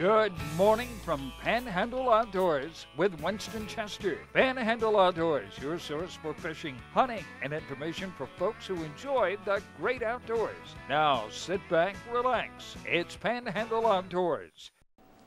Good morning from Panhandle Outdoors with Winston Chester. Panhandle Outdoors, your source for fishing, hunting, and information for folks who enjoy the great outdoors. Now sit back, relax. It's Panhandle Outdoors.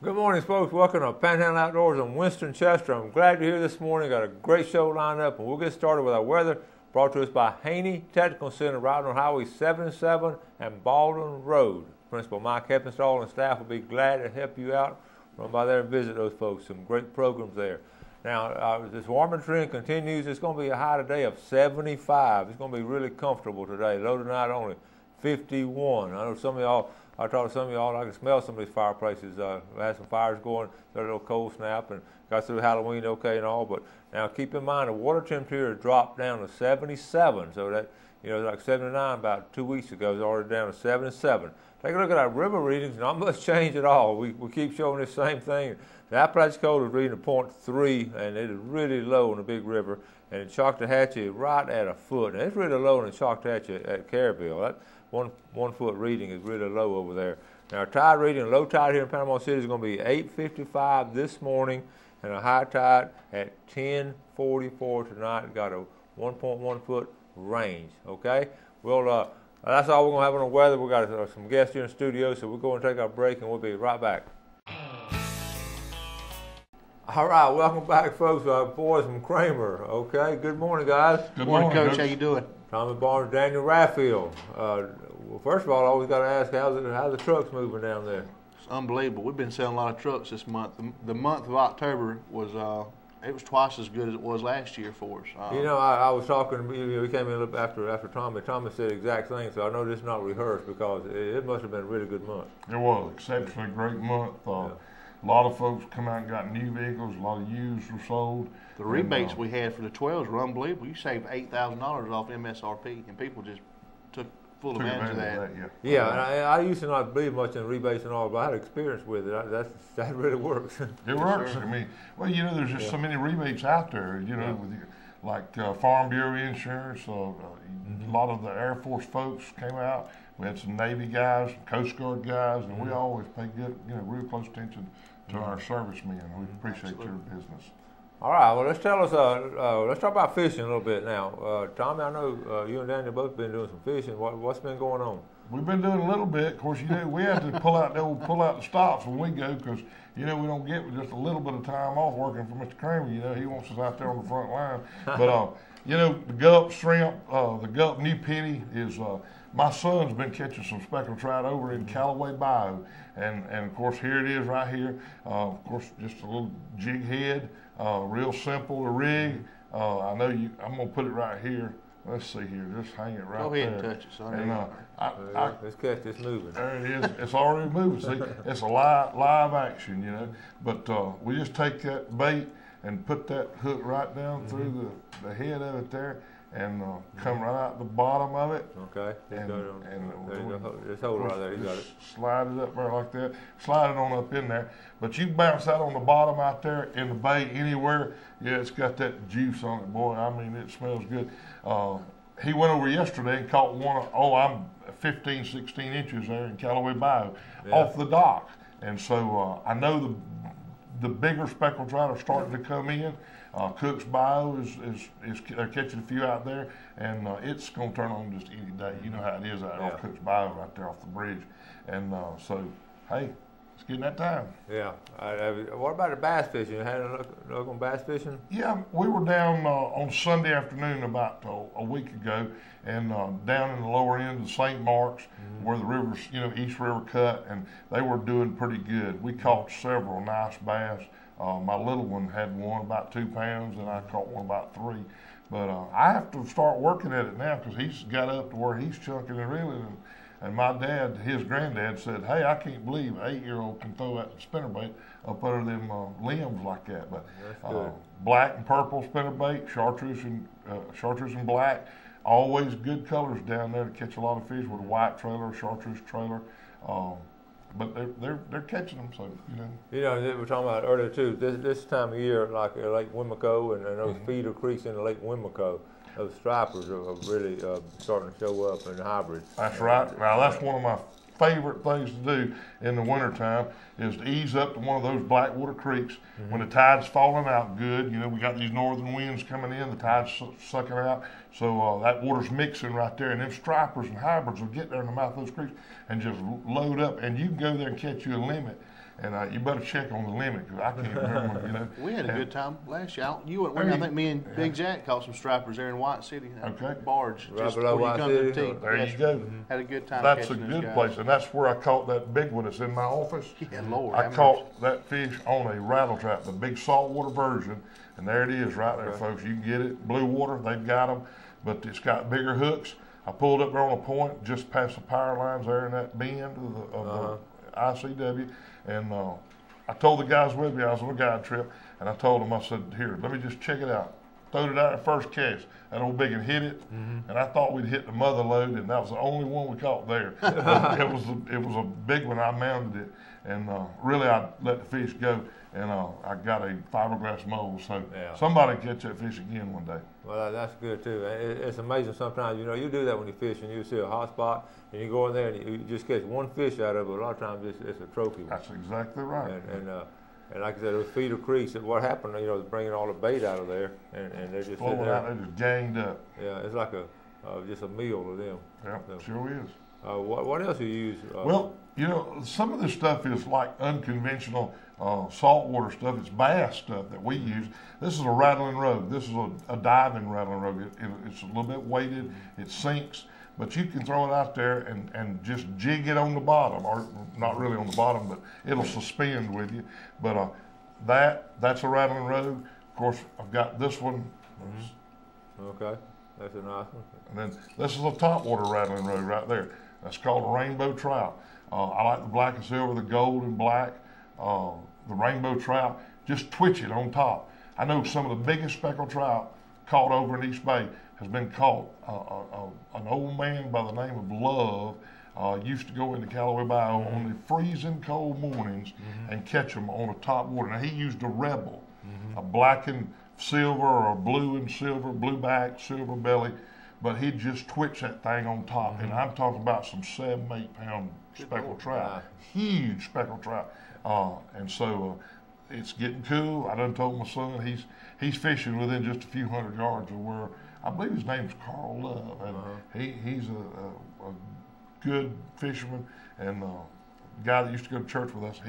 Good morning, folks. Welcome to Panhandle Outdoors. I'm Winston Chester. I'm glad you're here this morning. Got a great show lined up, and we'll get started with our weather brought to us by Haney Technical Center right on Highway 77 and Baldwin Road. Principal Mike Heppenstall and staff will be glad to help you out. Run by there and visit those folks. Some great programs there. Now, this warmer trend continues. It's going to be a high today of 75. It's going to be really comfortable today. Low tonight only 51. I know some of y'all, I talked to some of y'all, I can smell some of these fireplaces. We had some fires going, a little cold snap, and got through Halloween okay and all. But now keep in mind the water temperature dropped down to 77. So that, you know, like 79 about 2 weeks ago. It's already down to 77. Take a look at our river readings, not much change at all. We keep showing the same thing. The Apalachicola is reading a .3, and it is really low in the Big River. And in Choctawhatchee, right at a foot. And it's really low in Choctawhatchee at Carabelle. That one foot reading is really low over there. Now, our tide reading, low tide here in Panama City is going to be 8:55 this morning, and a high tide at 10:44 tonight. Got a 1.1 foot range. Okay, well. That's all we're going to have on the weather. We've got some guests here in the studio, so we'll go and take our break, and we'll be right back. All right, welcome back, folks. Our boys from Kramer. Okay, good morning, guys. Good morning, Coach. How you doing? Tommy Barnes, Daniel Raffield. Well, first of all, I always got to ask, how's the trucks moving down there? It's unbelievable. We've been selling a lot of trucks this month. The month of October was it was twice as good as it was last year for us. You know, I was talking, we came in a little after Tommy. Tommy said the exact thing, so I know this is not rehearsed because it must have been a really good month. It was exceptionally great month. A lot of folks come out and got new vehicles. A lot of used were sold. The rebates we had for the 12s were unbelievable. You saved $8,000 off MSRP, and people just took full advantage of that. Yeah, and I used to not believe much in rebates and all, but I had experience with it. That really works. It works. Sure. I mean, well, you know, there's just so many rebates out there. You know, with like Farm Bureau insurance. A lot of the Air Force folks came out. We had some Navy guys, Coast Guard guys, and we always pay good, you know, real close attention to our servicemen. We appreciate your business. All right, well, let's talk about fishing a little bit now. Tommy, I know you and Daniel both been doing some fishing. What's been going on? We've been doing a little bit. Of course, you know, we had to pull out the stops when we go because, you know, we don't get just a little bit of time off working for Mr. Kramer. You know, he wants us out there on the front line. But, you know, the gulp shrimp, the gulp new penny is, my son's been catching some speckled trout over in Callaway Bayou. And of course, here it is right here. Of course, just a little jig head. Real simple to rig. I know I'm gonna put it right here. Let's see here. Just hang it right there. Go ahead and touch it, son. And, let's catch this moving. There it is. It's already moving. See, it's a live action, you know. But we just take that bait and put that hook right down through the head of it there, and come right out the bottom of it. Okay. And just hold it right there. You got it. Slide it up there like that. Slide it on up in there. But you bounce that on the bottom out there in the bait anywhere. Yeah, it's got that juice on it, boy. I mean, it smells good. He went over yesterday and caught one. I'm 15, 16 inches there in Callaway Bayou off the dock. And so I know the bigger speckled trout are starting to come in. Cook's Bayou is they're catching a few out there, and it's going to turn on just any day. You know how it is out there off Cook's Bayou right there off the bridge. And so, hey, it's getting that time. Yeah. What about the bass fishing? You had a look on bass fishing? Yeah, we were down on Sunday afternoon about a week ago, and down in the lower end of St. Mark's, where the river's, you know, East River cut, and they were doing pretty good. We caught several nice bass. My little one had one about 2 pounds, and I caught one about 3. But I have to start working at it now because he's got up to where he's chunking and reeling. And my dad, his granddad, said, "Hey, I can't believe an 8-year-old can throw that spinnerbait up under them limbs like that." But black and purple spinnerbait, chartreuse and black, always good colors down there to catch a lot of fish with a white trailer, chartreuse trailer. But they're catching them, so you know. You know, we were talking about earlier too. This time of year, like Lake Wimico and those feeder creeks in the Lake Wimico, those stripers are really starting to show up in hybrids. That's right. Now that's one of my favorite things to do in the wintertime. is to ease up to one of those Blackwater creeks when the tide's falling out good. You know, we got these northern winds coming in, the tide's sucking out, so that water's mixing right there, and them stripers and hybrids will get there in the mouth of those creeks and just load up, and you can go there and catch you a limit. And you better check on the limit, because I can't remember, you know. We had a good time last year. You went with me. I think me and Big Jack caught some stripers there in White City. Okay. Barge. Right just below before White you come to the City. team. There Yes, you go. Had a good time That's a catching those good guys. place, and that's where I caught that big one that's in my office. Yeah, Lord. I have caught that fish on a rattle trap, the big saltwater version, and there it is right there, folks. You can get it. Blue water, they've got them, but it's got bigger hooks. I pulled up there on a point just past the power lines there in that bend of the ICW, and I told the guys with me, I was on a guide trip, and I told them, I said, here, let me just check it out. Throwed it out at first cast. That old big one hit it, and I thought we'd hit the mother load, and that was the only one we caught there. it was a big one. I mounted it, and really I let the fish go, and I got a fiberglass mold. So somebody catch that fish again one day. Well, that's good too. It's amazing sometimes. You know, you do that when you fish, and you see a hot spot, and you go in there and you just catch one fish out of it. A lot of times it's a trophy one. That's exactly right. And like I said, those feeder creeks, what happened, you know, bringing all the bait out of there, and they're just flowing sitting there. out, they're just ganged up. Yeah, it's like just a meal to them. Yeah, So, sure is. what else do you use? Well, you know, some of this stuff is like unconventional saltwater stuff. It's bass stuff that we use. This is a rattling rogue. This is a diving rattling rogue. It's a little bit weighted. It sinks. But you can throw it out there and just jig it on the bottom, or not really on the bottom, but it'll suspend with you. But that's a rattling rogue. Of course, I've got this one. Okay, that's a nice one. And then this is a topwater rattling rogue right there. That's called a rainbow trout. I like the black and silver, the gold and black, the rainbow trout. Just twitch it on top. I know some of the biggest speckled trout caught over in East Bay has been caught. An old man by the name of Love used to go into Callaway Bayou on the freezing cold mornings and catch them on a top water. Now he used a Rebel, a black and silver or a blue and silver, blue back, silver belly, but he'd just twitch that thing on top. And I'm talking about some 7-8 pound speckled trout, huge speckled trout. And so it's getting cool. I done told my son he's fishing within just a few hundred yards of where, I believe his name's Carl Love, and he's a good fisherman, and the guy that used to go to church with us,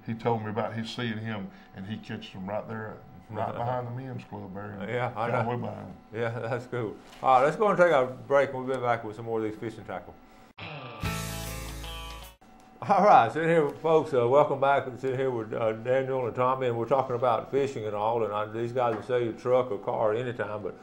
he told me about his seeing him, and he catches them right there, right behind the men's club there. Yeah, I know. Behind. Yeah, that's cool. All right, let's go and take a break, and we'll be back with some more of these fishing tackle. All right, sitting here, folks, welcome back. Sitting here with Daniel and Tommy, and we're talking about fishing and all, and these guys will sell you a truck or car anytime, but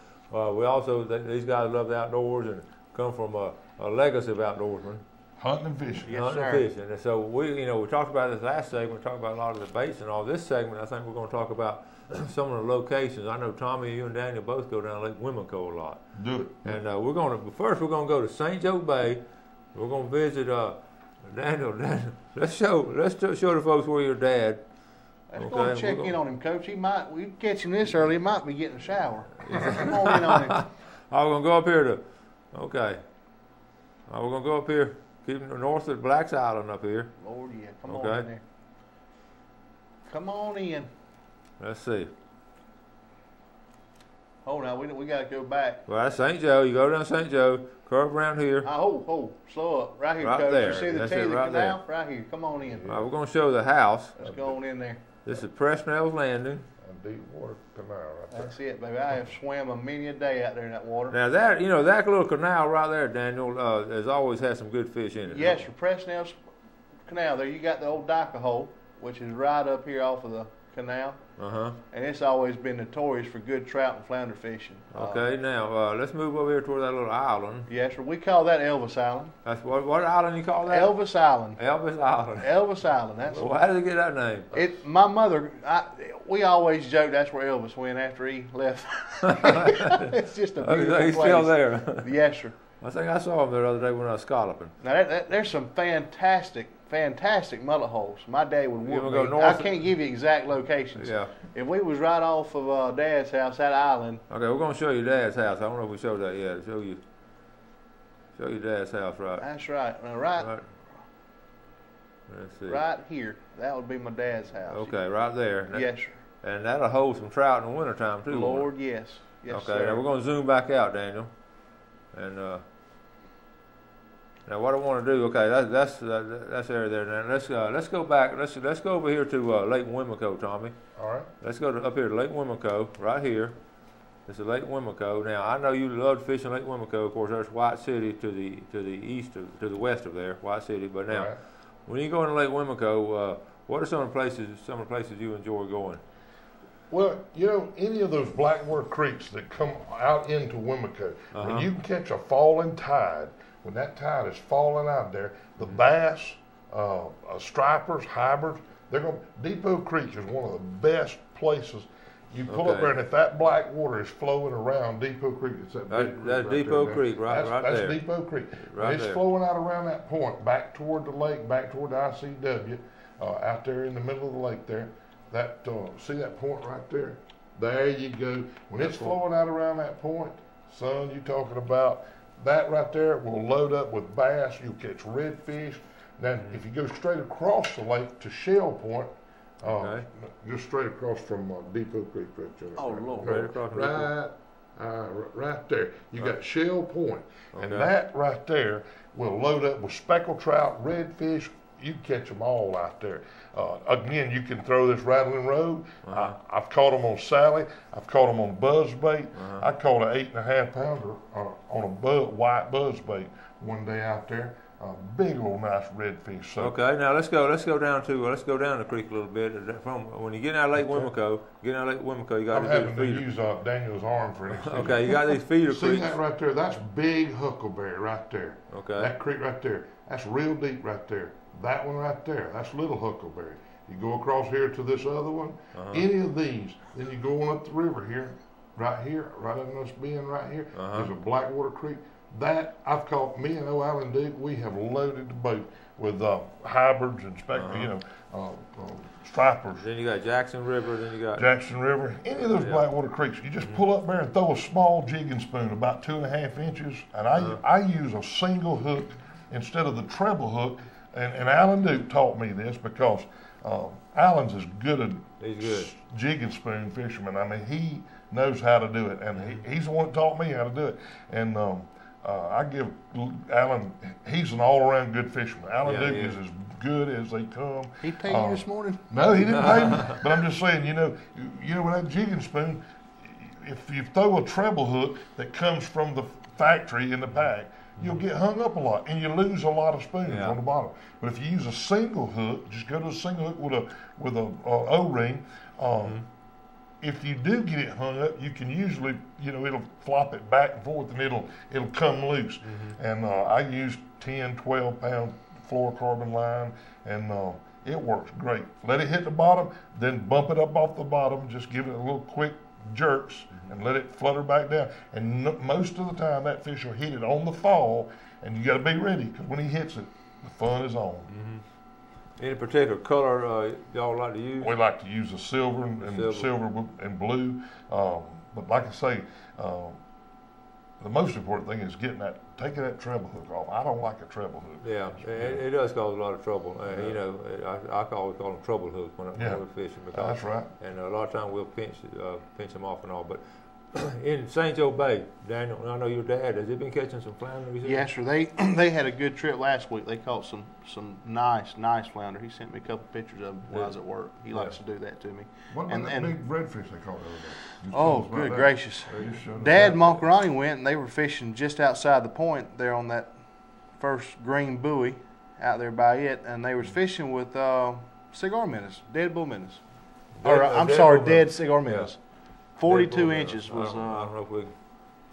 we also, these guys love the outdoors and come from a legacy of outdoorsmen. Hunting and fishing. Yes, Hunting sir. and fishing. And so we talked about this last segment, we talked about a lot of the baits and all. This segment, I think we're going to talk about some of the locations. I know Tommy, you and Daniel both go down Lake Wimico a lot. Do it. And we're going to go to St. Joe Bay. We're going to visit Daniel. Let's show the folks where your dad. Let's go and check in on him, Coach. We catch him this early. He might be getting a shower. Come on in on him. We're going to go up here to, okay. We're going to go up here, keep north of Black's Island up here. Lord, yeah. Come on in there. Come on in. Let's see. Hold on, we got to go back. Well, that's St. Joe. You go down St. Joe, curve around here. Slow up. Right here, Right Coach. there. You see the That's tail it, of the right canal? there. Right here. Come on in. All right, we're going to show the house. Let's go on in there. This is Presnell's Landing. A deep water canal right there. That's it, baby. I have swam a many a day out there in that water. Now that little canal right there, Daniel, has always had some good fish in it. Yes, for Presnell's Canal there, you got the old Dyker hole, which is right up here off of the canal. And it's always been notorious for good trout and flounder fishing. Okay, now let's move over here toward that little island. Yes, sir. We call that Elvis Island. That's what island you call that? Elvis Island. Elvis Island. Elvis Island. That's Well, how did it get that name? My mother. We always joke that's where Elvis went after he left. It's just a beautiful He's place. still there. Yes, sir. I think I saw him the other day when I was scalloping. Now there's some fantastic mullet holes. My dad would You want wanna me. go I north? can't give you exact locations. Yeah. If we was right off of Dad's house, that island. Okay, we're going to show you Dad's house. I don't know if we showed that yet. Show you Dad's house, right? That's right. Now, right. Let's see. Right here, that would be my dad's house. Okay, right there. Yes, sir. And that'll hold some trout in the wintertime too. Lord, yes. Yes, okay, sir. now we're going to zoom back out, Daniel. And now what I want to do, okay, that's area there. Now let's go back. Let's go over here to Lake Wimico, Tommy. All right. Let's go up here to Lake Wimico, right here. This is Lake Wimico. Now I know you love fishing Lake Wimico. Of course, there's White City to the east, to the west of there, White City. But now, when you go into Lake Wimico, what are some of the places you enjoy going? Well, you know, any of those blackwater creeks that come out into Wimico, when you can catch a falling tide, when that tide is falling out there, the bass, stripers, hybrids, Depot Creek is one of the best places. You pull up there, and if that black water is flowing around Depot Creek, it's that's Depot Creek, right there. That's Depot Creek. Right it's flowing out around that point, back toward the lake, back toward the ICW, out there in the middle of the lake there. That see that point right there? There you go. When it's flowing out around that point, son, you talking about that right there will load up with bass. You'll catch redfish. Now, if you go straight across the lake to Shell Point, just straight across from Depot Creek, right there. Oh, Lord. Right across. Right there. You got Shell Point, and that right there will load up with speckled trout, redfish. You can catch them all out there. Again, you can throw this rattling road. I've caught them on Sally. I've caught them on buzzbait. I caught an 8.5 pounder on a white buzzbait one day out there. Big old nice redfish. So. Okay, now let's go down the creek a little bit. From when you get out of Lake Wimico, you got I'm having to use Daniel's arm for an example. Okay, you got these feeder creeks. See that right there? That's big huckleberry right there. Okay. That creek right there. That's real deep right there. That one right there, that's little huckleberry. You go across here to this other one, any of these, then you go on up the river here, right in this bend right here, there's a Blackwater Creek. That, I've caught, me and Alan Duke, we have loaded the boat with hybrids and stripers. Then you got Jackson River, Jackson River. Any of those Blackwater Creeks, you just pull up there and throw a small jigging spoon, about 2.5 inches, and I use a single hook instead of the treble hook. And Alan Duke taught me this because Alan's as good a jig and spoon fisherman. I mean, he knows how to do it, and he's the one that taught me how to do it. And I give Alan, he's an all-around good fisherman. Alan Duke is as good as they come. He paid you this morning? No, he didn't pay me. But I'm just saying, you know, with that jig and spoon, if you throw a treble hook that comes from the factory in the pack, you'll get hung up a lot, and you lose a lot of spoons on the bottom. But if you use a single hook, just go to a single hook with a O-ring. If you do get it hung up, you can usually, it'll flop it back and forth, and it'll come loose. And I use 10, 12 pound fluorocarbon line, and it works great. Let it hit the bottom, then bump it up off the bottom. Just give it a little quick jerks and let it flutter back down. And most of the time that fish will hit it on the fall, and you got to be ready, because when he hits it, the fun is on. Any particular color y'all like to use? We like to use a silver and blue. But like I say, the most important thing is taking that treble hook off. I don't like a treble hook. Yeah, it does cause a lot of trouble. I always call them trouble hooks when we're fishing. Because, that's right. And a lot of times we'll pinch them off and all. But in St. Joe Bay, Daniel, I know your dad, has he been catching some flounder? Yes, sir. They had a good trip last week. They caught some nice flounder. He sent me a couple pictures of them while I was at work. He likes to do that to me. What about that big redfish they caught the other day? Oh, good gracious. Dad and Moncarani went, and they were fishing just outside the point there on that first green buoy out there by it, and they was fishing with cigar minnows, dead bull minnows. Dead cigar minnows. 42 inches was. I don't know if we.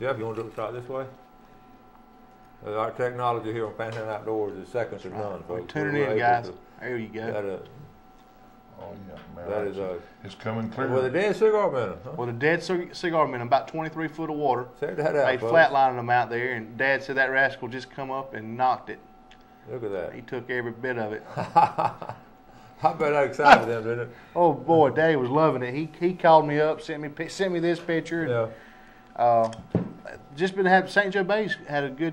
Jeff, you want to try it this way? Our technology here on Panhandle Outdoors is second to none, folks. Tuning in, guys. There you go. That is it's coming clear. With a dead cigar minnow. Huh? With a dead cigar minnow, about 23 foot of water. Check that out, they flatlining them out there, and Dad said that rascal just come up and knocked it. Look at that. He took every bit of it. I bet that excited them, didn't it? Oh boy, Daddy was loving it. He called me up, sent me this picture. And, just been having St. Joe Bay's had a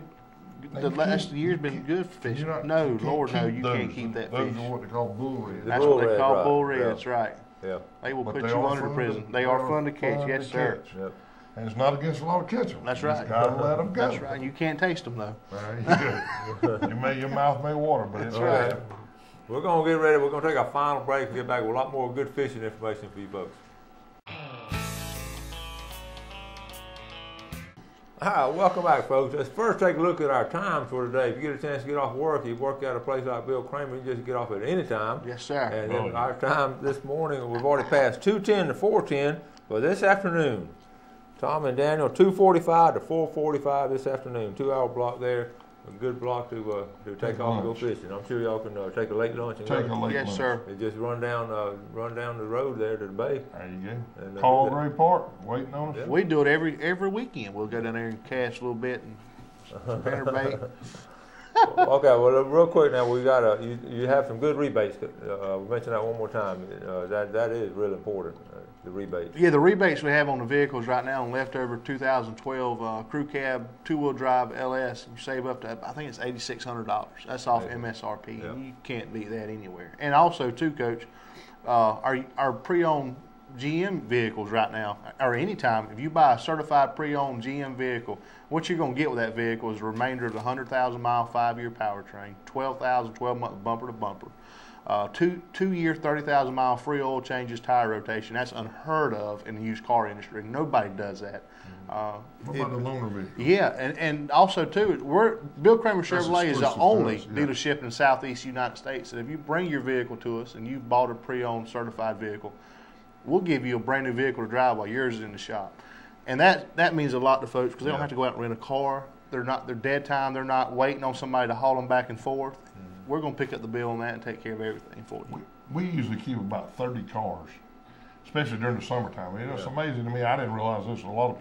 the last year's been good for fishing. No, Lord, no, you can't keep that fish. Those are what they call bull reds. That's what they call bull reds, right? Yeah. They will put you under prison. They are fun to catch, yes, sir. Yep. And it's not against the law to catch them. That's right. You gotta let them go. That's right. And you can't taste them though. Your mouth may water, but it's right. We're gonna get ready. We're gonna take our final break and get back with a lot more good fishing information for you folks. All right, welcome back, folks. Let's first take a look at our times for today. If you get a chance to get off work, you work at a place like Bill Kramer, you just get off at any time. Yes, sir. And then our time this morning, we've already passed 2:10 to 4:10, but this afternoon, Tom and Daniel, 2:45 to 4:45 this afternoon, 2-hour block there. A good block to take off and go fishing. I'm sure y'all can take a late lunch and take a late lunch. Yes, sir. And just run down the road there to the bay. There you go. And, Call Gray Park, waiting on us. Yeah. We do it every weekend. We'll go down there and cast a little bit and spinnerbait. Okay, well, real quick now, we got you have some good rebates. We mentioned that one more time. That is really important. The rebates. Yeah, the rebates we have on the vehicles right now on leftover 2012 crew cab 2-wheel drive LS, you save up to, I think it's $8,600. That's off MSRP. Yeah. You can't beat that anywhere. And also, too, Coach, our pre-owned GM vehicles right now, or anytime, if you buy a certified pre-owned GM vehicle, what you're going to get with that vehicle is the remainder of the 100,000-mile 5-year powertrain, 12-month bumper to bumper. 2-year, 30,000-mile free oil changes, tire rotation. That's unheard of in the used car industry. Nobody does that. What about the loaner vehicle? Yeah, and also too, Bill Kramer Chevrolet is the only dealership in the Southeast United States that if you bring your vehicle to us and you bought a pre-owned certified vehicle, we'll give you a brand new vehicle to drive while yours is in the shop. And that means a lot to folks because they don't have to go out and rent a car. They're dead time. They're not waiting on somebody to haul them back and forth. We're going to pick up the bill on that and take care of everything for you. We usually keep about 30 cars, especially during the summertime. It's amazing to me. I didn't realize this. A lot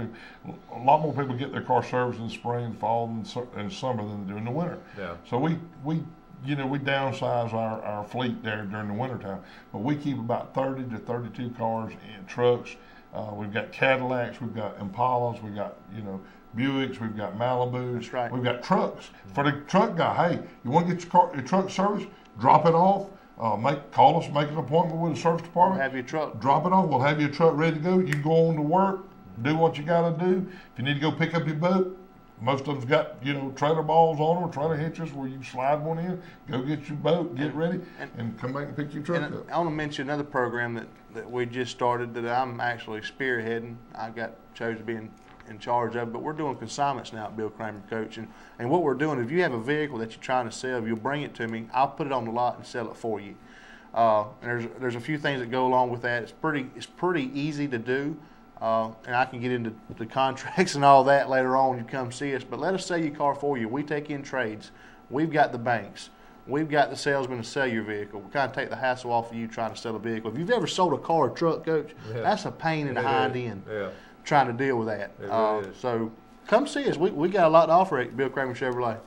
more people get their car serviced in the spring, fall, and summer than they do in the winter. Yeah. So we downsize our fleet there during the wintertime, but we keep about 30 to 32 cars in trucks. We've got Cadillacs, we've got Impalas, we've got Buicks, we've got Malibus. That's right. We've got trucks. For the truck guy, hey, you want to get your truck serviced? Drop it off. Call us, make an appointment with the service department. We'll have your truck. Drop it off. We'll have your truck ready to go. You can go on to work, do what you got to do. If you need to go pick up your boat, most of them's got trailer balls on them or trailer hitches where you can slide one in. Go get your boat, get ready, and come back and pick your truck up. I want to mention another program that we just started that I'm actually spearheading. I got chosen to be in charge of, but we're doing consignments now at Bill Kramer Coach, and what we're doing, if you have a vehicle that you're trying to sell, you'll bring it to me, I'll put it on the lot and sell it for you. And there's a few things that go along with that. It's pretty easy to do, and I can get into the contracts and all that later on when you come see us, but let us sell your car for you. We take in trades. We've got the banks. We've got the salesman to sell your vehicle. We kind of take the hassle off of you trying to sell a vehicle. If you've ever sold a car or truck, Coach, that's a pain in the hind end. Yeah. Trying to deal with that. So come see us. We got a lot to offer at Bill Kramer Chevrolet.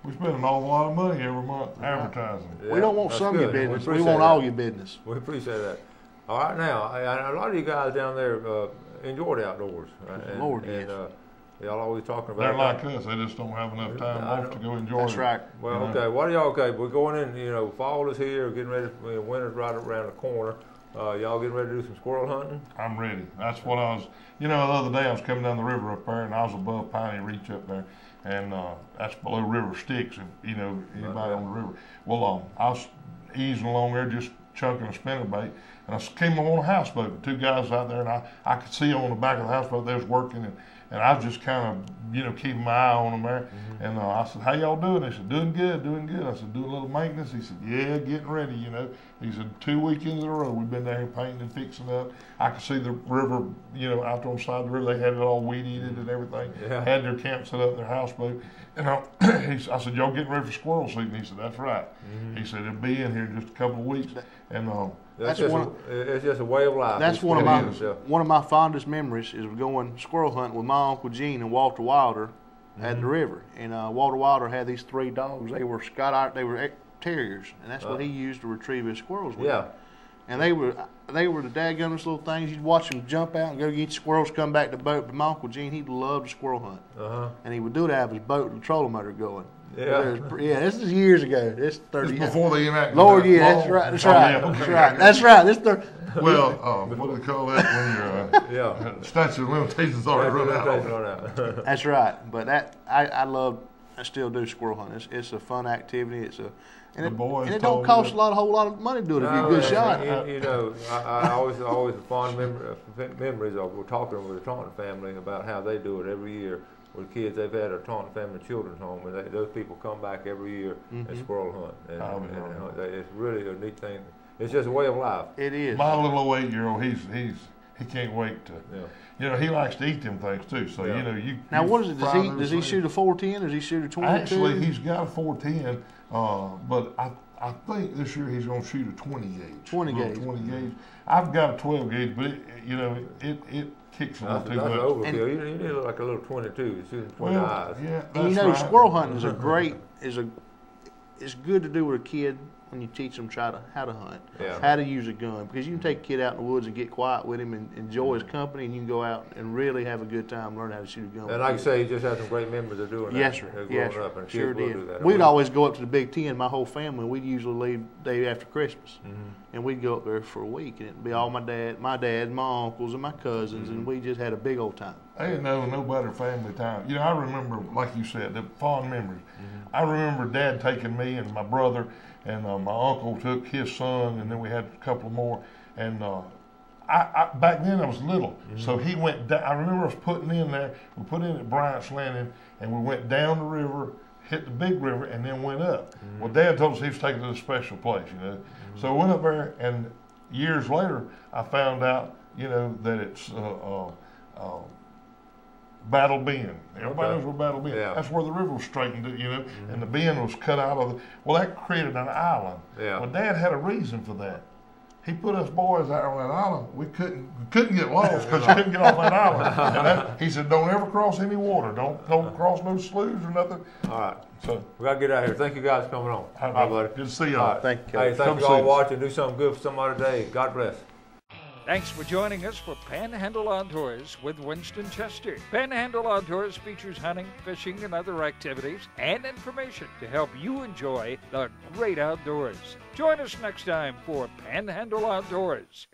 We spend an awful lot of money every month advertising. Yeah, we don't want some of your business. We want all your business. We appreciate that. All right, now, a lot of you guys down there enjoy the outdoors. Right? Lord, yes. Y'all always talking about they're like us. They just don't have enough time off to go enjoy it. That's right. Well, okay. What are y'all, we're going in, fall is here, getting ready, winter's right around the corner. Y'all getting ready to do some squirrel hunting? I'm ready. That's what I was, the other day I was coming down the river up there and I was above Piney Reach up there. And that's below River Styx, if anybody on the river. Well, I was easing along there just chunking a spinnerbait, and I came on a houseboat. 2 guys out there, and I could see on the back of the houseboat they was working, and I was just kind of, keeping my eye on them there. Mm-hmm. And I said, "How y'all doing?" They said, "Doing good, doing good." I said, "Doing a little maintenance." He said, "Yeah, getting ready, He said, 2 weekends in a row, we've been there painting and fixing up. I could see the river, out there on the side of the river. They had it all weed-eated and everything. Yeah. Had their camp set up in their houseboat. And I said, "Y'all getting ready for squirrel season?" He said, "That's right." Mm-hmm. He said, "It'll be in here in just a couple of weeks." And it's just a way of life. That's one of my fondest memories is going squirrel hunting with my Uncle Gene and Walter Wilder at the river. And Walter Wilder had these 3 dogs. They were terriers, and that's what he used to retrieve his squirrels with. Yeah. And they were the dadgummest little things. You'd watch them jump out and go get squirrels, come back to the boat. But my Uncle Gene, he loved to squirrel hunt. And he would do it out of his boat with the trolling motor going. Yeah. This is years ago. This 30 It's before they enacted Lord, that yeah, law. that's right. That's Oh, right. yeah, okay. That's right. That's right. This Well, what do they call that when your statute of limitations already run out? That's right. But I still do squirrel hunt. It's a fun activity. And it don't cost a whole lot of money to do it if you're a good shot. You know, I always fond memories of we're talking with the Taunton family about how they do it every year with kids. They've had a Taunton family children's home, and those people come back every year and squirrel hunt. And it's really a neat thing. It's just a way of life. It is. My little 8-year-old, he can't wait to. You know, he likes to eat them things too. So you know, Now, what is it? Does he shoot a 410 or does he shoot a 22? Actually, he's got a 410, but I think this year he's going to shoot a 20 gauge. 20 gauge. 20 gauge. I've got a 12 gauge, but it kicks a little too much. That's overkill. You need like a little 22. You're shooting 20 eyes. Yeah, and squirrel hunting is it's good to do with a kid when you teach them how to hunt, how to use a gun, because you can take a kid out in the woods and get quiet with him and enjoy his company, and you can go out and really have a good time, learn how to shoot a gun. And like I say, you just had some great memories of doing that. Yes, sir. Yes, sir. Up, and sure did. Do that. We'd always go up to the Big Ten, my whole family. We'd usually leave the day after Christmas, and we'd go up there for a week, and it'd be all my dad, my uncles, and my cousins, and we just had a big old time. I didn't know no better family time. You know, I remember, like you said, the fond memories. I remember Dad taking me and my brother, and my uncle took his son, and then we had a couple more. And I back then I was little, so he went down. I remember us putting in there. We put in at Bryant's Landing, and we went down the river, hit the big river, and then went up. Well, Dad told us he was taking us to a special place, you know. So we went up there, and years later, I found out, you know, that it's Battle Bend. Everybody knows where Battle Bend is. Yeah. That's where the river was straightened, you know, and the bend was cut out of well, that created an island. Yeah. Well, Dad had a reason for that. He put us boys out on that island. We couldn't get lost because you couldn't get off that island. And he said, don't ever cross any water. Don't cross no sloughs or nothing. All right. So we got to get out of here. Thank you guys for coming on. All right, buddy. Good to see y'all. Right. Thank you. Hey, thank you all for watching. Do something good for somebody today. God bless. Thanks for joining us for Panhandle Outdoors with Winston Chester. Panhandle Outdoors features hunting, fishing, and other activities and information to help you enjoy the great outdoors. Join us next time for Panhandle Outdoors.